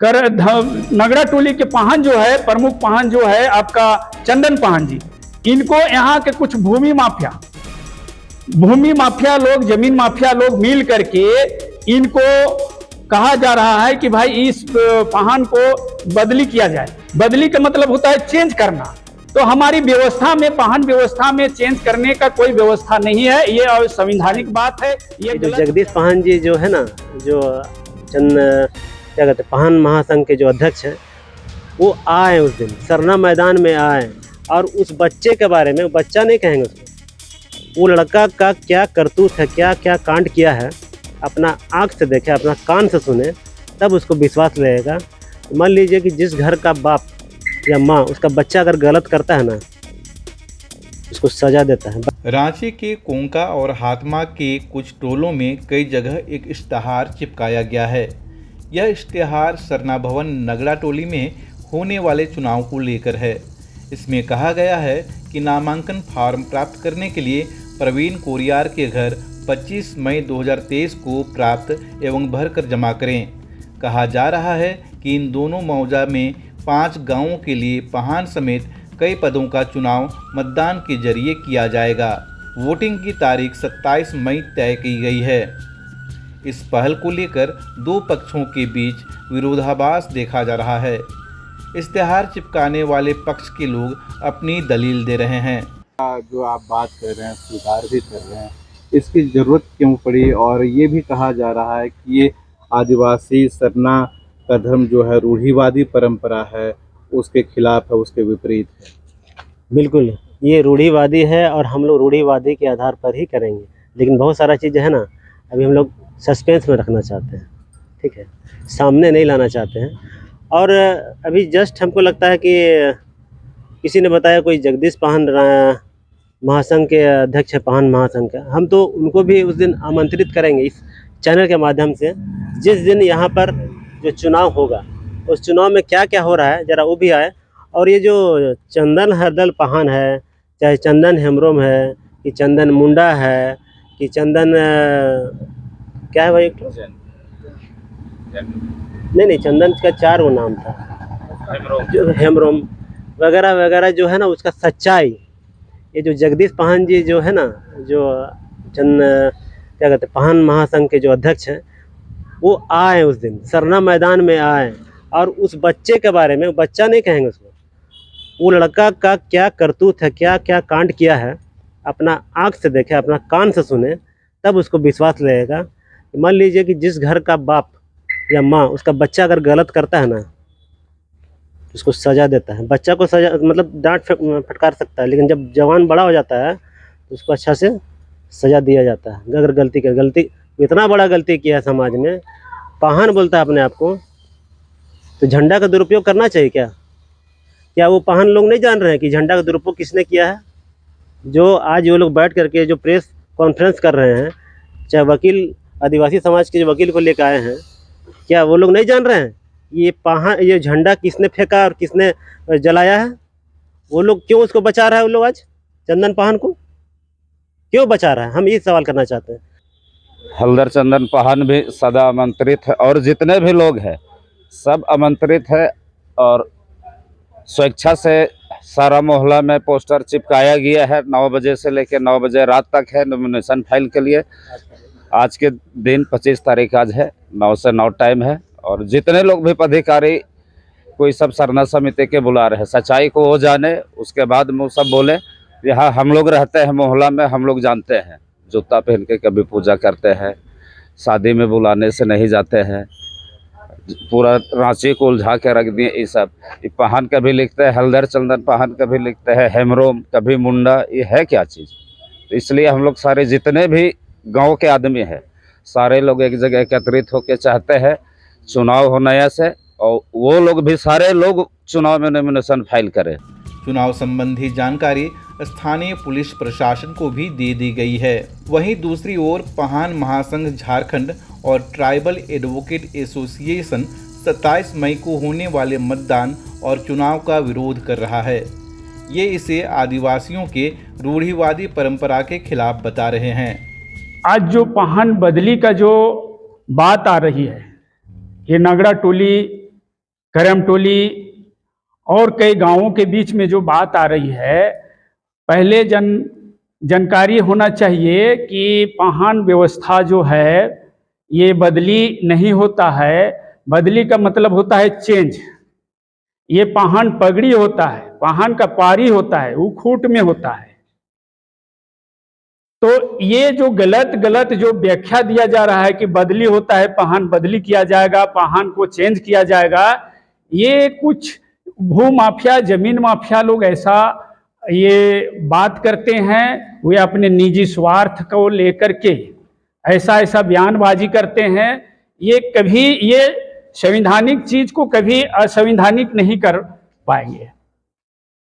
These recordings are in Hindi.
नगड़ा टोली के पाहन जो है, प्रमुख पाहन जो है आपका चंदन पाहन जी, इनको यहाँ के कुछ भूमि माफिया लोग, जमीन माफिया लोग मिल करके इनको कहा जा रहा है कि भाई इस पाहन को बदली किया जाए। बदली का मतलब होता है चेंज करना। तो हमारी व्यवस्था में, पाहन व्यवस्था में चेंज करने का कोई व्यवस्था नहीं है। ये संवैधानिक बात है। ये जो जगदीश पाहन जी जो है ना, जो क्या कहते हैं, पाहन महासंघ के जो अध्यक्ष हैं, वो आए उस दिन सरना मैदान में आए और उस बच्चे के बारे में, बच्चा नहीं कहेंगे उसको, वो लड़का का क्या करतूत है, क्या क्या कांड किया है, अपना आँख से देखे, अपना कान से सुने, तब उसको विश्वास लगेगा। मान लीजिए कि जिस घर का बाप या माँ उसका बच्चा अगर गलत करता है ना, उसको सजा देता है। रांची के कोंका और हातमा के कुछ टोलों में कई जगह एक इश्तहार चिपकाया गया है। यह इश्तहार सरना भवन नगड़ा टोली में होने वाले चुनाव को लेकर है। इसमें कहा गया है कि नामांकन फार्म प्राप्त करने के लिए प्रवीण कोरियार के घर 25 मई 2023 को प्राप्त एवं भरकर जमा करें। कहा जा रहा है कि इन दोनों मौजा में 5 गांवों के लिए पाहन समेत कई पदों का चुनाव मतदान के जरिए किया जाएगा। वोटिंग की तारीख 27 मई तय की गई है। इस पहल को लेकर दो पक्षों के बीच विरोधाभास देखा जा रहा है। इश्तेहार चिपकाने वाले पक्ष के लोग अपनी दलील दे रहे हैं। जो आप बात कर रहे हैं, सुधार भी कर रहे हैं, इसकी ज़रूरत क्यों पड़ी? और ये भी कहा जा रहा है कि ये आदिवासी सरना का धर्म जो है रूढ़िवादी परंपरा है, उसके खिलाफ है, उसके विपरीत है। बिल्कुल, ये रूढ़िवादी है और हम लोग रूढ़िवादी के आधार पर ही करेंगे। लेकिन बहुत सारा चीज़ है ना, अभी हम लोग सस्पेंस में रखना चाहते हैं, ठीक है, सामने नहीं लाना चाहते हैं। और अभी जस्ट हमको लगता है कि किसी ने बताया कोई जगदीश पाहन महासंघ के अध्यक्ष है, पाहन महासंघ का। हम तो उनको भी उस दिन आमंत्रित करेंगे इस चैनल के माध्यम से। जिस दिन यहाँ पर जो चुनाव होगा, उस चुनाव में क्या क्या हो रहा है ज़रा वो भी आए। और ये जो चंदन हरदल पाहन है, चाहे चंदन हेम्ब्रोम है, कि चंदन मुंडा है, कि चंदन क्या है भाई, एक नहीं, चंदन का 4 वो नाम था, जो हेम्ब्रोम वगैरह वगैरह जो है ना, उसका सच्चाई, ये जो जगदीश पाहन जी जो है ना, जो क्या कहते हैं, पाहन महासंघ के जो अध्यक्ष हैं, वो आए उस दिन सरना मैदान में आए और उस बच्चे के बारे में, बच्चा नहीं कहेंगे उसको, वो लड़का का क्या करतूत है, क्या क्या कांड किया है, अपना आँख से देखे, अपना कान से सुने, तब उसको विश्वास लगेगा। मान लीजिए कि जिस घर का बाप या माँ उसका बच्चा अगर गलत करता है ना, उसको सजा देता है। बच्चा को सजा मतलब डांट फटकार सकता है, लेकिन जब जवान बड़ा हो जाता है तो उसको अच्छा से सजा दिया जाता है। अगर गलती इतना बड़ा गलती किया है समाज में, पाहन बोलता है अपने आप को, तो झंडा का दुरुपयोग करना चाहिए क्या वो पाहन लोग नहीं जान रहे हैं कि झंडा का दुरुपयोग किसने किया है? जो आज वो लोग बैठ करके जो प्रेस कॉन्फ्रेंस कर रहे हैं, चाहे वकील, आदिवासी समाज के जो वकील को लेकर आए हैं, क्या वो लोग नहीं जान रहे हैं ये झंडा किसने फेंका और किसने जलाया है? वो लोग क्यों उसको बचा रहा है? वो लोग आज चंदन पाहन को क्यों बचा रहा है? हम ये सवाल करना चाहते हैं। हलदर चंदन पाहन भी सदा आमंत्रित है और जितने भी लोग हैं सब आमंत्रित है। और स्वेच्छा से सारा मोहल्ला में पोस्टर चिपकाया गया है। 9 बजे से लेकर 9 बजे रात तक है नॉमिनेशन फाइल के लिए। आज के दिन 25 तारीख आज है, 9 से 9 टाइम है। और जितने लोग भी पदाधिकारी कोई सब सरना समिति के बुला रहे हैं, सच्चाई को वो जाने, उसके बाद वो सब बोले। यहाँ हम लोग रहते हैं मोहल्ला में, हम लोग जानते हैं, जूता पहन के कभी पूजा करते हैं, शादी में बुलाने से नहीं जाते हैं। पूरा रांची को उलझा के रख दिए। ये सब पाहन कभी लिखते हैं हलदर चंदन पाहन, कभी लिखते हैं हेम्ब्रोम, कभी मुंडा। ये है क्या चीज़? तो इसलिए हम लोग सारे जितने भी गांव के आदमी हैं, सारे लोग एक जगह एकत्रित होकर चाहते हैं चुनाव हो नया से, और वो लोग भी सारे लोग चुनाव में नॉमिनेशन फाइल करें। चुनाव संबंधी जानकारी स्थानीय पुलिस प्रशासन को भी दे दी गई है। वहीं दूसरी ओर पाहन महासंघ झारखंड और ट्राइबल एडवोकेट एसोसिएशन 27 मई को होने वाले मतदान और चुनाव का विरोध कर रहा है। ये इसे आदिवासियों के रूढ़िवादी परंपरा के खिलाफ बता रहे हैं। आज जो पाहन बदली का जो बात आ रही है, ये नगड़ा टोली करमटोली और कई गांवों के बीच में जो बात आ रही है, पहले जानकारी होना चाहिए कि पाहन व्यवस्था जो है ये बदली नहीं होता है। बदली का मतलब होता है चेंज। ये पाहन पगड़ी होता है, पाहन का पारी होता है, वो खूट में होता है। तो ये जो गलत जो व्याख्या दिया जा रहा है कि बदली होता है, पाहन बदली किया जाएगा, पाहन को चेंज किया जाएगा, ये कुछ भू माफिया, जमीन माफिया लोग ऐसा ये बात करते हैं। वे अपने निजी स्वार्थ को लेकर के ऐसा बयानबाजी करते हैं। ये कभी ये संवैधानिक चीज को कभी असंवैधानिक नहीं कर पाएंगे।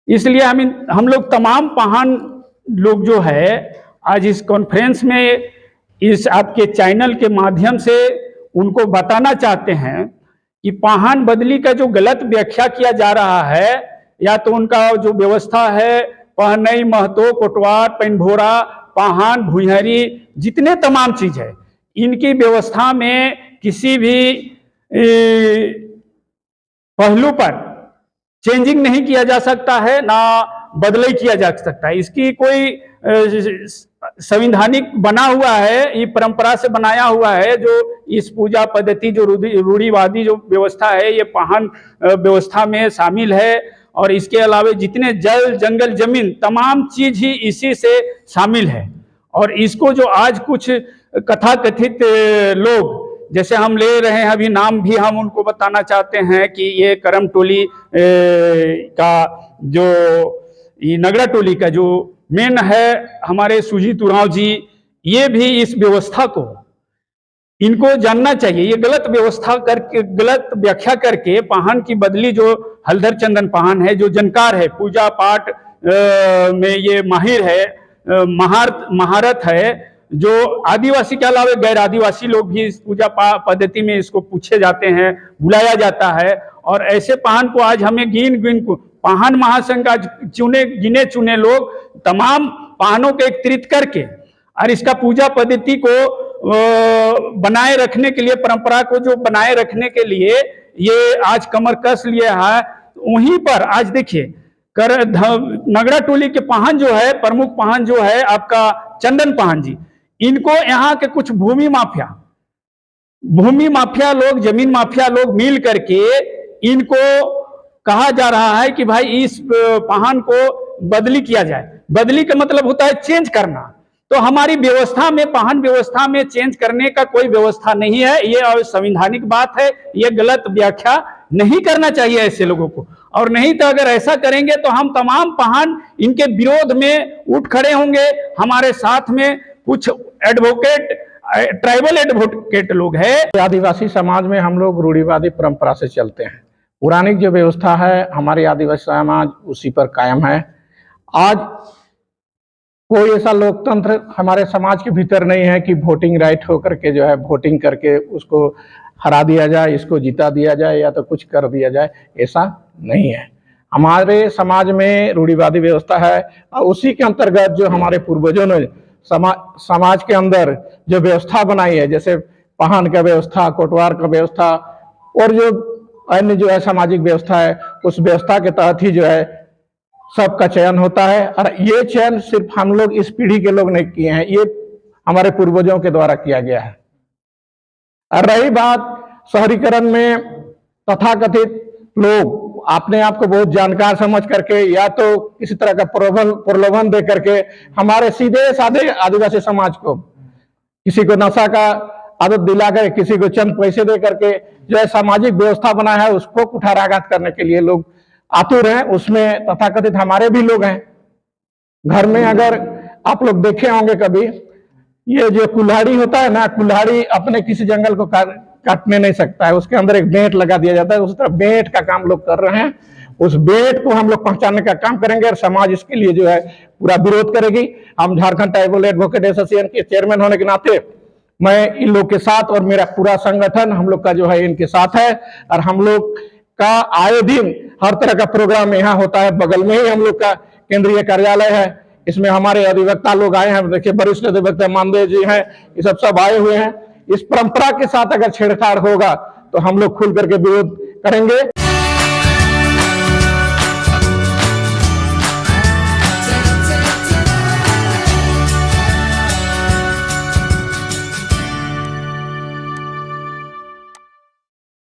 इसलिए हम लोग तमाम पाहन लोग जो है आज इस कॉन्फ्रेंस में इस आपके चैनल के माध्यम से उनको बताना चाहते हैं कि पाहन बदली का जो गलत व्याख्या किया जा रहा है, या तो उनका जो व्यवस्था है पहनई, महतो, कोटवार, पैनभोरा, पाहन, भुइहरी, जितने तमाम चीज है, इनकी व्यवस्था में किसी भी पहलू पर चेंजिंग नहीं किया जा सकता है, ना बदलाई किया जा सकता है। इसकी कोई संवैधानिक बना हुआ है, ये परंपरा से बनाया हुआ है। जो इस पूजा पद्धति जो रूढ़िवादी जो व्यवस्था है, ये पाहन व्यवस्था में शामिल है। और इसके अलावा जितने जल, जंगल, जमीन, तमाम चीज ही इसी से शामिल है। और इसको जो आज कुछ कथाकथित लोग, जैसे हम ले रहे हैं, अभी नाम भी हम उनको बताना चाहते हैं कि ये करमटोली का जो ये नगड़ा टोली का जो मेन है हमारे सुजीत उरांव जी, ये भी इस व्यवस्था को इनको जानना चाहिए। ये गलत व्यवस्था करके, गलत व्याख्या करके पाहन की बदली, जो हलधर चंदन पाहन है, जो जानकार है, पूजा पाठ में ये माहिर है, महारत है, जो आदिवासी के अलावा गैर आदिवासी लोग भी इस पूजा पद्धति में इसको पूछे जाते हैं, बुलाया जाता है। और ऐसे पाहन को आज हमें गिन को पाहन महासंघ का गिने चुने लोग तमाम पाहनों को एकत्रित करके और इसका पूजा पद्धति को बनाए रखने के लिए, परंपरा को जो बनाए रखने के लिए ये आज कमर कस लिया है। वहीं पर आज देखिए नगड़ा टोली के पाहन जो है, प्रमुख पाहन जो है आपका चंदन पाहन जी, इनको यहाँ के कुछ भूमि माफिया लोग, जमीन माफिया लोग मिल करके इनको कहा जा रहा है कि भाई इस पाहन को बदली किया जाए। बदली का मतलब होता है चेंज करना। तो हमारी व्यवस्था में, पाहन व्यवस्था में चेंज करने का कोई व्यवस्था नहीं है। ये संवैधानिक बात है, ये गलत व्याख्या नहीं करना चाहिए ऐसे लोगों को। और नहीं तो अगर ऐसा करेंगे तो हम तमाम पाहन इनके विरोध में उठ खड़े होंगे। हमारे साथ में कुछ एडवोकेट, ट्राइबल एडवोकेट लोग हैं। आदिवासी समाज में हम लोग रूढ़िवादी परंपरा से चलते हैं। पुरानी जो व्यवस्था है हमारी आदिवासी समाज उसी पर कायम है। आज कोई ऐसा लोकतंत्र हमारे समाज के भीतर नहीं है कि वोटिंग राइट होकर के जो है वोटिंग करके उसको हरा दिया जाए, इसको जिता दिया जाए या तो कुछ कर दिया जाए, ऐसा नहीं है। हमारे समाज में रूढ़िवादी व्यवस्था है और उसी के अंतर्गत जो हमारे पूर्वजों ने समाज के अंदर जो व्यवस्था बनाई है, जैसे पाहन का व्यवस्था, कोटवार का व्यवस्था और जो अन्य जो है सामाजिक व्यवस्था है, उस व्यवस्था के तहत ही जो है सबका चयन होता है। और ये चयन सिर्फ हम लोग इस पीढ़ी के लोग नहीं किए हैं, ये हमारे पूर्वजों के द्वारा किया गया है। और रही बात शहरीकरण में तथाकथित लोग अपने आप को बहुत जानकार समझ करके या तो किसी तरह का प्रलोभन दे करके हमारे सीधे साधे आदिवासी समाज को, किसी को नशा का आदत दिला कर, किसी को चंद पैसे दे करके जो है सामाजिक व्यवस्था बना है उसको कुठाराघात करने के लिए लोग आतुर हैं। उसमें तथाकथित हमारे भी लोग हैं। घर में अगर आप लोग देखे होंगे कभी, ये जो कुल्हाड़ी होता है ना, कुल्हाड़ी अपने किसी जंगल को काटने नहीं सकता है, उसके अंदर एक बेंट लगा दिया जाता है। उस तरह बेंट का काम लोग कर रहे हैं। उस बेंट को हम लोग पहचानने का काम करेंगे और समाज इसके लिए जो है पूरा विरोध करेगी। हम झारखंड ट्राइबल एडवोकेट एसोसिएशन के चेयरमैन होने के नाते मैं इन लोग के साथ और मेरा पूरा संगठन हम लोग का जो है इनके साथ है। और हम लोग का आए दिन हर तरह का प्रोग्राम यहाँ होता है। बगल में ही हम लोग का केंद्रीय कार्यालय है, इसमें हमारे अधिवक्ता लोग आए हैं। देखिए वरिष्ठ अधिवक्ता मानदेव जी हैं, ये सब आए हुए हैं। इस परंपरा के साथ अगर छेड़छाड़ होगा तो हम लोग खुल करके विरोध करेंगे।